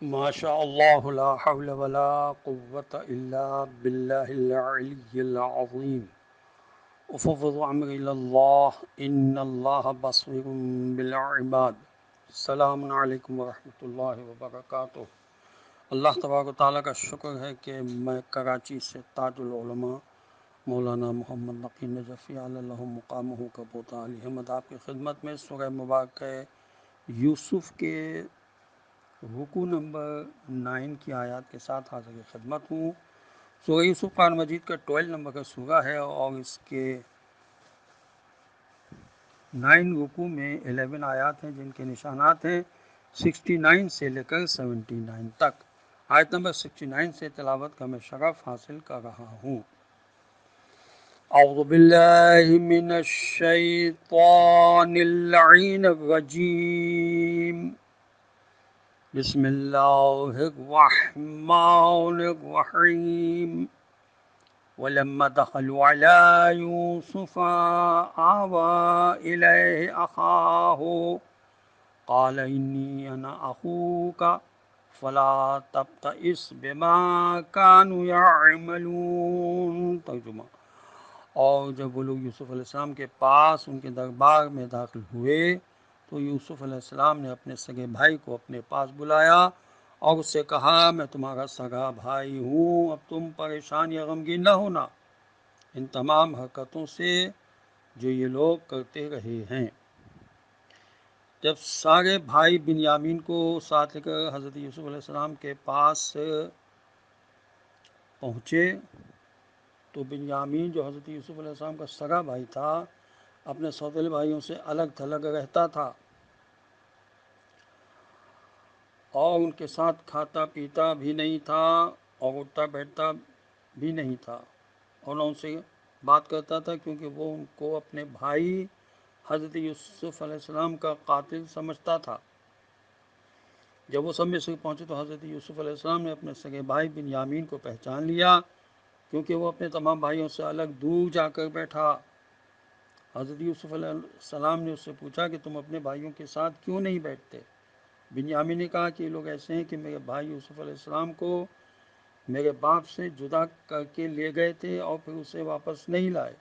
ماشاء اللہ لا حول ولا قوة الا باللہ العلی العظیم افوض امری الی اللہ ان اللہ بصیر بالعباد۔ السلام علیکم ورحمۃ اللہ وبرکاتہ۔ اللہ تبارک و تعالیٰ کا شکر ہے کہ میں کراچی سے تاج العلماء مولانا محمد نقی نجفی اللہ مقامہ کا پوتا علی احمد آپ کی خدمت میں سورہ مبارکہ یوسف کے رکوع نمبر 9 کی آیات کے ساتھ حاضر خدمت ہوں۔ سورہ یوسف قرآن مجید کا 12 نمبر کا سورہ ہے اور اس کے 9 رکوع میں 11 آیات ہیں جن کے نشانات ہیں 69 سے لے کر 79 تک۔ آیت نمبر 69 سے تلاوت کا میں شرف حاصل کر رہا ہوں۔ اعوذ باللہ من الشیطان اللعین الرجیم، بسم اللہ الرحمن الرحیم۔ ولما دخلوا على يوسف آوى إليه أخاه قال إني أنا أخوك فلا تبتئس بما كانوا يعملون۔ ترجمہ: اور جب وہ لوگ یوسف علیہ السلام کے پاس ان کے دربار میں داخل ہوئے تو یوسف علیہ السلام نے اپنے سگے بھائی کو اپنے پاس بلایا اور اس سے کہا، میں تمہارا سگا بھائی ہوں، اب تم پریشان یا غمگین نہ ہونا ان تمام حرکتوں سے جو یہ لوگ کرتے رہے ہیں۔ جب سارے بھائی بنیامین کو ساتھ لے کر حضرت یوسف علیہ السلام کے پاس پہنچے تو بنیامین جو حضرت یوسف علیہ السلام کا سگا بھائی تھا اپنے سوتیلے بھائیوں سے الگ تھلگ رہتا تھا اور ان کے ساتھ کھاتا پیتا بھی نہیں تھا اور اٹھتا بیٹھتا بھی نہیں تھا اور نہ ان سے بات کرتا تھا، کیونکہ وہ ان کو اپنے بھائی حضرت یوسف علیہ السلام کا قاتل سمجھتا تھا۔ جب وہ سب مصر پہنچے تو حضرت یوسف علیہ السلام نے اپنے سگے بھائی بنیامین کو پہچان لیا، کیونکہ وہ اپنے تمام بھائیوں سے الگ دور جا کر بیٹھا۔ حضرت یوسف علیہ السلام نے اس سے پوچھا کہ تم اپنے بھائیوں کے ساتھ کیوں نہیں بیٹھتے؟ بنیامین نے کہا کہ یہ لوگ ایسے ہیں کہ میرے بھائی یوسف علیہ السلام کو میرے باپ سے جدا کر کے لے گئے تھے اور پھر اسے واپس نہیں لائے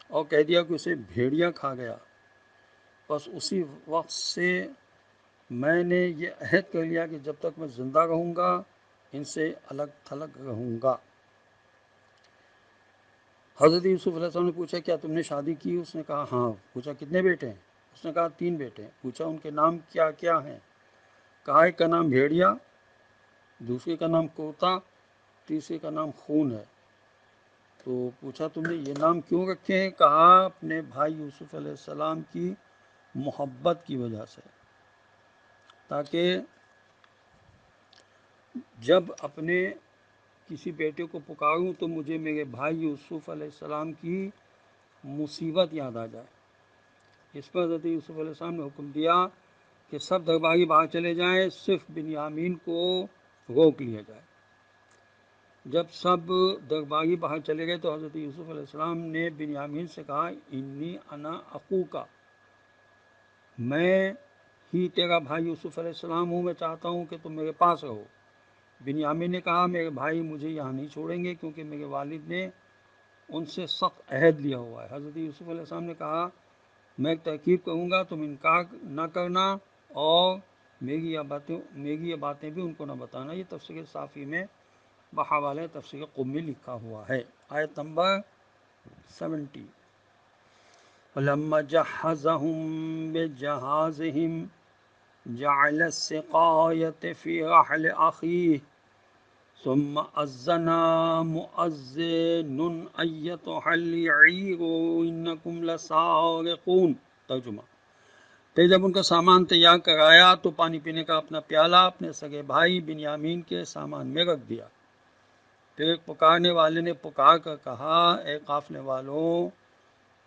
اور کہہ دیا کہ اسے بھیڑیا کھا گیا۔ بس اسی وقت سے میں نے یہ عہد کر لیا کہ جب تک میں زندہ رہوں گا ان سے الگ تھلگ رہوں گا۔ حضرت یوسف علیہ السلام نے پوچھا، کیا تم نے شادی کی؟ اس نے کہا ہاں۔ پوچھا کتنے بیٹے ہیں؟ اس نے کہا 3 بیٹے ہیں۔ پوچھا ان کے نام کیا کیا ہیں؟ کہا ایک کا نام بھیڑیا، دوسرے کا نام کوتا، تیسرے کا نام خون ہے۔ تو پوچھا تم نے یہ نام کیوں رکھے ہیں؟ کہا اپنے بھائی یوسف علیہ السلام کی محبت کی وجہ سے، تاکہ جب اپنے کسی بیٹے کو پکاروں تو مجھے میرے بھائی یوسف علیہ السلام کی مصیبت یاد آ جائے۔ اس پر حضرت یوسف علیہ السلام نے حکم دیا کہ سب درباری باہر چلے جائیں، صرف بنیامین کو روک لیا جائے۔ جب سب درباری باہر چلے گئے تو حضرت یوسف علیہ السلام نے بنیامین سے کہا، انی انا اخوکا، میں ہی تیرا بھائی یوسف علیہ السلام ہوں، میں چاہتا ہوں کہ تم میرے پاس رہو۔ بنیامین نے کہا، میرے بھائی مجھے یہاں نہیں چھوڑیں گے، کیونکہ میرے والد نے ان سے سخت عہد لیا ہوا ہے۔ حضرت یوسف علیہ السلام نے کہا، میں ایک ترکیب کروں گا، تم انکار نہ کرنا اور میری یہ باتیں بھی ان کو نہ بتانا۔ یہ تفسیر صافی میں بحوالہ تفسیر قم میں لکھا ہوا ہے۔ آیت نمبر 70۔ وَلَمَّا جَهَّزَهُم بِجَهَازِهِمْ جَعَلَ السِّقَایَةَ فِي رَحْلِ أَخِیهِ ثُمَّ أَذَّنَ مُؤَذِّنٌ أَیَّتُهَا الْعِیرُ إِنَّکُمْ لَسَارِقُونَ۔ ترجمہ: پھر جب ان کا سامان تیار کرایا تو پانی پینے کا اپنا پیالہ اپنے سگے بھائی بنیامین کے سامان میں رکھ دیا۔ پھر ایک پکارنے والے نے پکار کر کہا، اے قافلے والوں،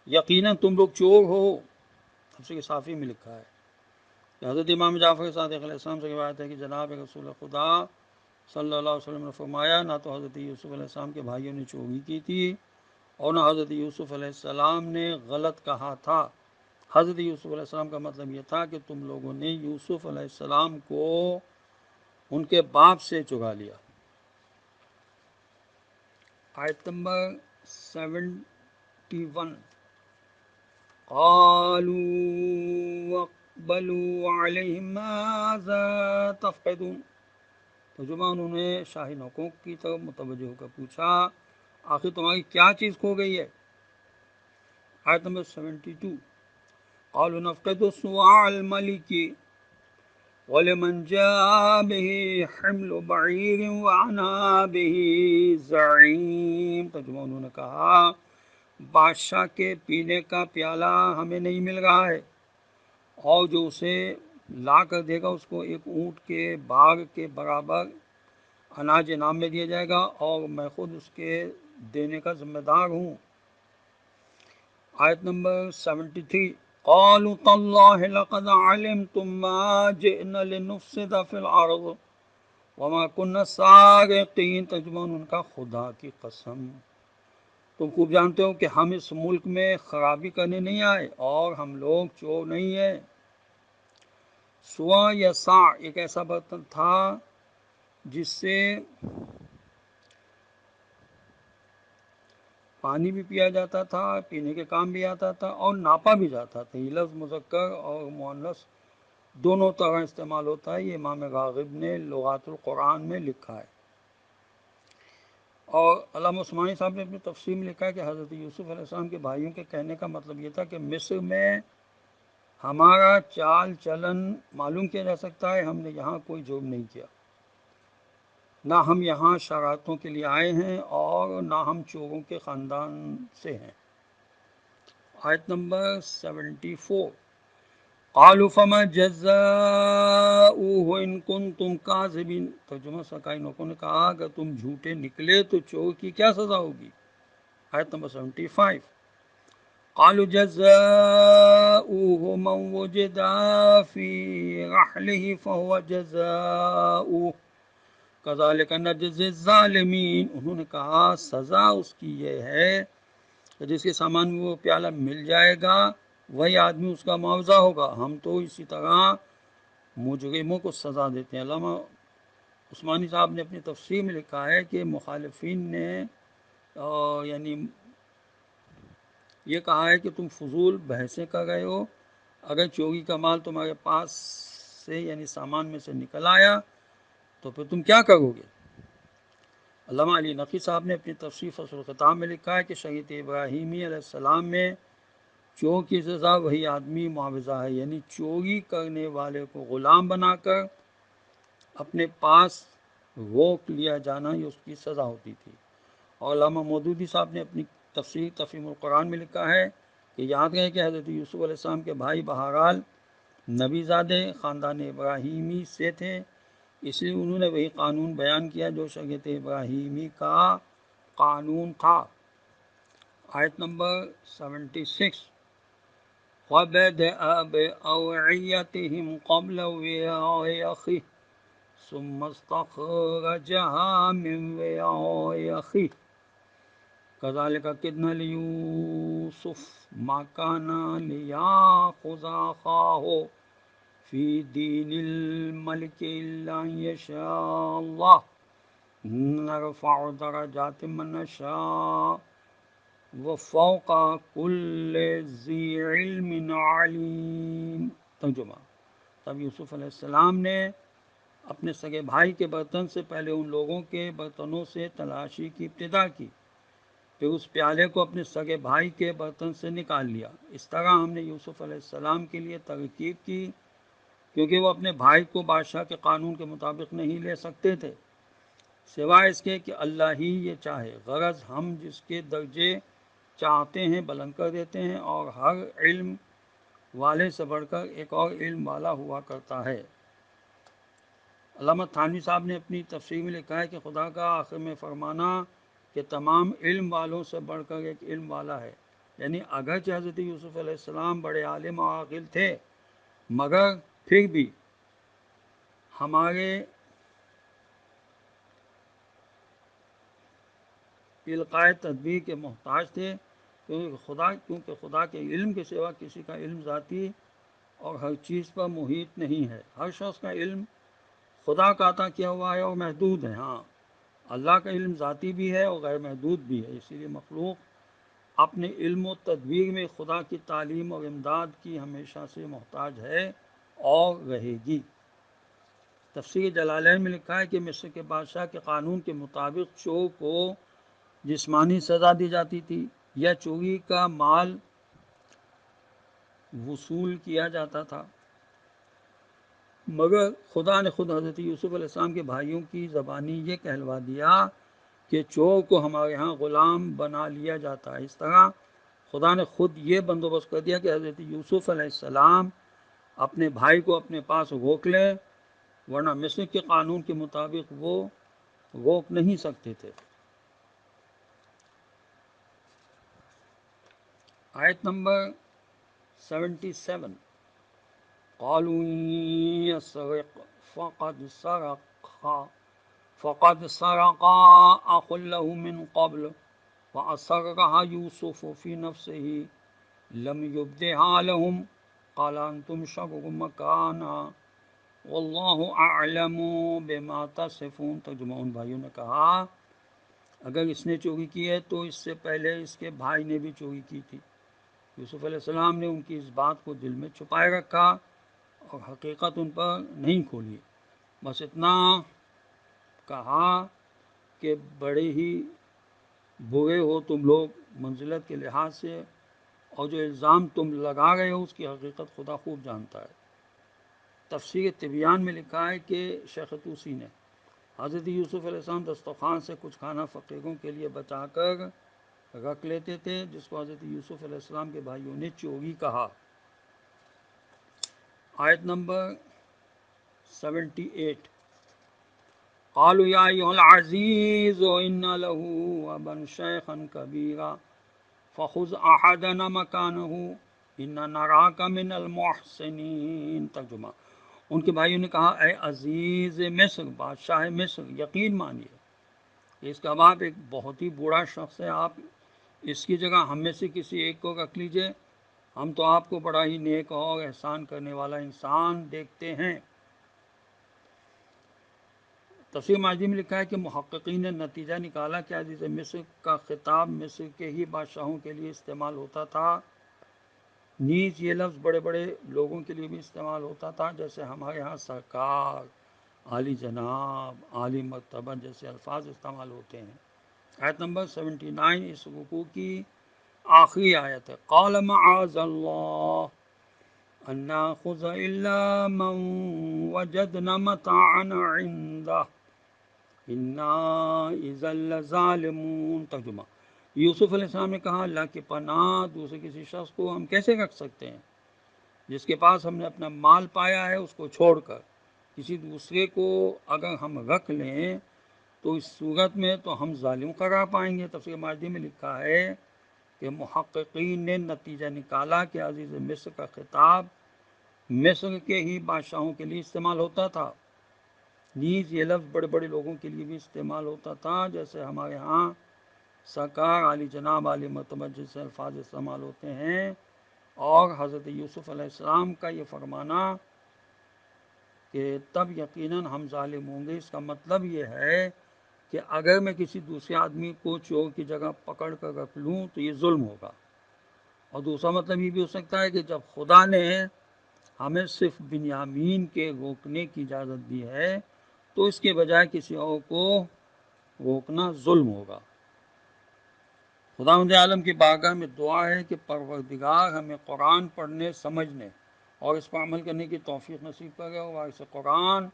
یقیناً تم لوگ چور ہو۔ تفسیر صافی میں لکھا ہے کہ حضرت امام جعفر صادق علیہ السلام سے روایت ہے کہ جناب رسول خدا صلی اللہ علیہ وسلم نے فرمایا، نہ تو حضرت یوسف علیہ السلام کے بھائیوں نے چوری کی تھی اور نہ حضرت یوسف علیہ السلام نے غلط کہا تھا۔ حضرت یوسف علیہ السلام کا مطلب یہ تھا کہ تم لوگوں نے یوسف علیہ السلام کو ان کے باپ سے چرا لیا۔ آیت نمبر 71، قالوا واقبلوا علیہم ماذا تفقدون، ترجمہ انہوں نے شاہی حقوق کی طرف متوجہ ہو کر پوچھا آخر تمہاری کیا چیز کھو گئی ہے۔ آیت نمبر 72، قالوا نفقد صواع الملک ولمن جاء به حمل بعیر وانا به زعیم، ترجمہ انہوں نے کہا بادشاہ کے پینے کا پیالہ ہمیں نہیں مل رہا ہے، اور جو اسے لا کر دے گا اس کو ایک اونٹ کے باغ کے برابر اناج انعام میں دیا جائے گا، اور میں خود اس کے دینے کا ذمہ دار ہوں۔ آیت نمبر 73، قالوا تاللہ لقد علمتم ما جئنا لنفسد فی الارض وما كنا سارقین، ترجمہ ان کا خدا کی قسم تم خوب جانتے ہو کہ ہم اس ملک میں خرابی کرنے نہیں آئے اور ہم لوگ چور نہیں ہیں۔ سوا یا سا ایک ایسا برتن تھا جس سے پانی بھی پیا جاتا تھا، پینے کے کام بھی آتا تھا اور ناپا بھی جاتا تھا۔ یہ لفظ مذکر اور مؤنث دونوں طرح استعمال ہوتا ہے، یہ امام راغب نے لغات القرآن میں لکھا ہے۔ اور علامہ عثمانی صاحب نے اپنی تفسیر میں لکھا ہے کہ حضرت یوسف علیہ السلام کے بھائیوں کے کہنے کا مطلب یہ تھا کہ مصر میں ہمارا چال چلن معلوم کیا جا سکتا ہے، ہم نے یہاں کوئی جرم نہیں کیا، نہ ہم یہاں شرارتوں کے لیے آئے ہیں اور نہ ہم چوروں کے خاندان سے ہیں۔ آیت نمبر 74، قالوا فما جزاؤه ان کنتم کاذبین، ترجمہ سکائی نوکوں نے کہا اگر تم جھوٹے نکلے تو چور کی کیا سزا ہوگی۔ آیت نمبر 75، قالوا جزاؤه من وجد في رحله فهو جزاؤه كذلك نجزي الظالمین، انہوں نے کہا سزا اس کی یہ ہے کہ جس کے سامان میں وہ پیالہ مل جائے گا وہی آدمی اس کا معاوضہ ہوگا، ہم تو اسی طرح مجرموں کو سزا دیتے ہیں۔ علامہ عثمانی صاحب نے اپنی تفسیر میں لکھا ہے کہ مخالفین نے یعنی یہ کہا ہے کہ تم فضول بحثیں کر رہے ہو، اگر چوری کا مال تمہارے پاس سے یعنی سامان میں سے نکل آیا تو پھر تم کیا کرو گے۔ علامہ علی نقی صاحب نے اپنی تفسیر فصل الخطاب میں لکھا ہے کہ شریعت ابراہیمی علیہ السلام میں چور کی سزا وہی آدمی معاوضہ ہے، یعنی چوری کرنے والے کو غلام بنا کر اپنے پاس روک لیا جانا یہ اس کی سزا ہوتی تھی۔ اور علامہ مودودی صاحب نے اپنی تفسیر تفہیم القرآن میں لکھا ہے کہ یاد رہے کہ حضرت یوسف علیہ السلام کے بھائی بہرحال نبی زادے خاندان ابراہیمی سے تھے، اس لیے انہوں نے وہی قانون بیان کیا جو شریعت ابراہیمی کا قانون تھا۔ آیت نمبر 76، وَبَدَأَ بِأَوْعِيَتِهِمْ قَبْلَ وِعَاءِ أَخِيهِ ثُمَّ اسْتَخْرَجَهَا مِنْ وِعَاءِ أَخِيهِ كَذَلِكَ كِدْنَا لِيُوسُفَ مَا كَانَ لِيَأْخُذَ أَخَاهُ فِي دِينِ الْمَلِكِ إِلَّا أَنْ يَشَاءَ اللَّهُ نَرْفَعُ دَرَجَاتٍ مَّن نَّشَاءُ وَفَوْقَ كُلِّ ذِي عِلْمٍ عَلِيمٍ، ترجمہ تب یوسف علیہ السلام نے اپنے سگے بھائی کے برتن سے پہلے ان لوگوں کے برتنوں سے تلاشی کی ابتدا کی، پھر اس پیالے کو اپنے سگے بھائی کے برتن سے نکال لیا۔ اس طرح ہم نے یوسف علیہ السلام کے لیے ترکیب کی کیونکہ وہ اپنے بھائی کو بادشاہ کے قانون کے مطابق نہیں لے سکتے تھے سوائے اس کے کہ اللہ ہی یہ چاہے، غرض ہم جس کے درجے چاہتے ہیں بلند کر دیتے ہیں اور ہر علم والے سے بڑھ کر ایک اور علم والا ہوا کرتا ہے۔ علامہ تھانوی صاحب نے اپنی تفسیر میں لکھا ہے کہ خدا کا آخر میں فرمانا کہ تمام علم والوں سے بڑھ کر ایک علم والا ہے، یعنی اگرچہ حضرت یوسف علیہ السلام بڑے عالم و عاقل تھے مگر پھر بھی ہمارے القائے تدبیر کے محتاج تھے، کیونکہ خدا کے علم کے سوا کسی کا علم ذاتی اور ہر چیز پر محیط نہیں ہے۔ ہر شخص کا علم خدا کا عطا کیا ہوا ہے اور محدود ہے. ہاں اللہ کا علم ذاتی بھی ہے اور غیر محدود بھی ہے، اسی لیے مخلوق اپنے علم و تدبیر میں خدا کی تعلیم اور امداد کی ہمیشہ سے محتاج ہے اور رہے گی. تفسیر جلالین میں لکھا ہے کہ مصر کے بادشاہ کے قانون کے مطابق چور کو جسمانی سزا دی جاتی تھی یا چوری کا مال وصول کیا جاتا تھا، مگر خدا نے خود حضرت یوسف علیہ السلام کے بھائیوں کی زبانی یہ کہلوا دیا کہ چور کو ہمارے ہاں غلام بنا لیا جاتا ہے. اس طرح خدا نے خود یہ بندوبست کر دیا کہ حضرت یوسف علیہ السلام اپنے بھائی کو اپنے پاس روک لیں، ورنہ مصر کے قانون کے مطابق وہ روک نہیں سکتے تھے. آیت نمبر 77. قالوا إن يسرق فقد سرق أخ له من قبل وأسرها يوسف في نفسه لم يبدها لهم قال أنتم شر مكانا واللہ اعلم بما تصفون. ترجمہ ان بھائیوں نے کہا اگر اس نے چوری کی ہے تو اس سے پہلے اس کے بھائی نے بھی چوری کی تھی. یوسف علیہ السلام نے ان کی اس بات کو دل میں چھپائے رکھا اور حقیقت ان پر نہیں کھولی. بس اتنا کہا کہ بڑے ہی برے ہو تم لوگ منزلت کے لحاظ سے، اور جو الزام تم لگا رہے ہو اس کی حقیقت خدا خوب جانتا ہے. تفسیر طبیان میں لکھا ہے کہ شیخ طوسی نے حضرت یوسف علیہ السلام دسترخوان سے کچھ کھانا فقیروں کے لیے بچا کر رکھ لیتے تھے، جس کو حضرت یوسف علیہ السلام کے بھائیوں نے چوری کہا. آیت نمبر 78. قالوا یا ایھا العزیز ان له ابا شیخا کبیرا فخذ احدنا مکانہ انا نراک من المحسنین. ترجمہ ان کے بھائیوں نے کہا اے عزیز مصر، بادشاہ مصر، یقین مانیے کہ اس کا باپ ایک بہت ہی برا شخص ہے، آپ اس کی جگہ ہم میں سے کسی ایک کو رکھ لیجئے، ہم تو آپ کو بڑا ہی نیک اور احسان کرنے والا انسان دیکھتے ہیں. تفسیر ماجدی میں لکھا ہے کہ محققین نے نتیجہ نکالا کہ عزیز مصر کا خطاب مصر کے ہی بادشاہوں کے لیے استعمال ہوتا تھا، نیز یہ لفظ بڑے بڑے لوگوں کے لیے بھی استعمال ہوتا تھا، جیسے ہمارے ہاں سرکار، عالی جناب، عالی مرتبہ جیسے الفاظ استعمال ہوتے ہیں. آیت نمبر 79 اس رکوع کی آخری آیت ہے. قال معاذ اللہ ان ناخذ الا من وجدنا متاعنا عنده انا اذا لظالمون. ترجمہ یوسف علیہ السلام نے کہا اللہ کی پناہ، دوسرے کسی شخص کو ہم کیسے رکھ سکتے ہیں جس کے پاس ہم نے اپنا مال پایا ہے، اس کو چھوڑ کر کسی دوسرے کو اگر ہم رکھ لیں تو اس صورت میں تو ہم ظالم قرار پائیں گے. تفسیر ماجدی میں لکھا ہے کہ محققین نے نتیجہ نکالا کہ عزیز مصر کا خطاب مصر کے ہی بادشاہوں کے لیے استعمال ہوتا تھا، نیز یہ لفظ بڑے بڑے لوگوں کے لیے بھی استعمال ہوتا تھا، جیسے ہمارے ہاں سرکار، عالی جناب، عالی مرتبہ جیسے الفاظ استعمال ہوتے ہیں. اور حضرت یوسف علیہ السلام کا یہ فرمانا کہ تب یقیناً ہم ظالم ہوں گے، اس کا مطلب یہ ہے کہ اگر میں کسی دوسرے آدمی کو چور کی جگہ پکڑ کر رکھ لوں تو یہ ظلم ہوگا. اور دوسرا مطلب یہ بھی ہو سکتا ہے کہ جب خدا نے ہمیں صرف بنیامین کے روکنے کی اجازت دی ہے تو اس کے بجائے کسی اور کو روکنا ظلم ہوگا. خداوند عالم کی بارگاہ میں دعا ہے کہ پروردگار ہمیں قرآن پڑھنے، سمجھنے اور اس پر عمل کرنے کی توفیق نصیب کرے، اور وارث قرآن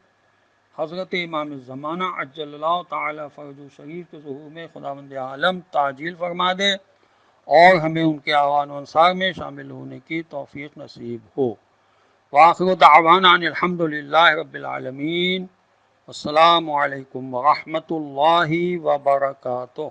حضرت امام الزمانہ عجل اللہ تعالی فرجہ شریف کے ظہور میں خداوند عالم تعجیل فرما دے اور ہمیں ان کے اعوان و انصار میں شامل ہونے کی توفیق نصیب ہو. وآخر دعوانا ان الحمد للہ رب العالمین. السلام علیکم ورحمۃ اللہ وبرکاتہ.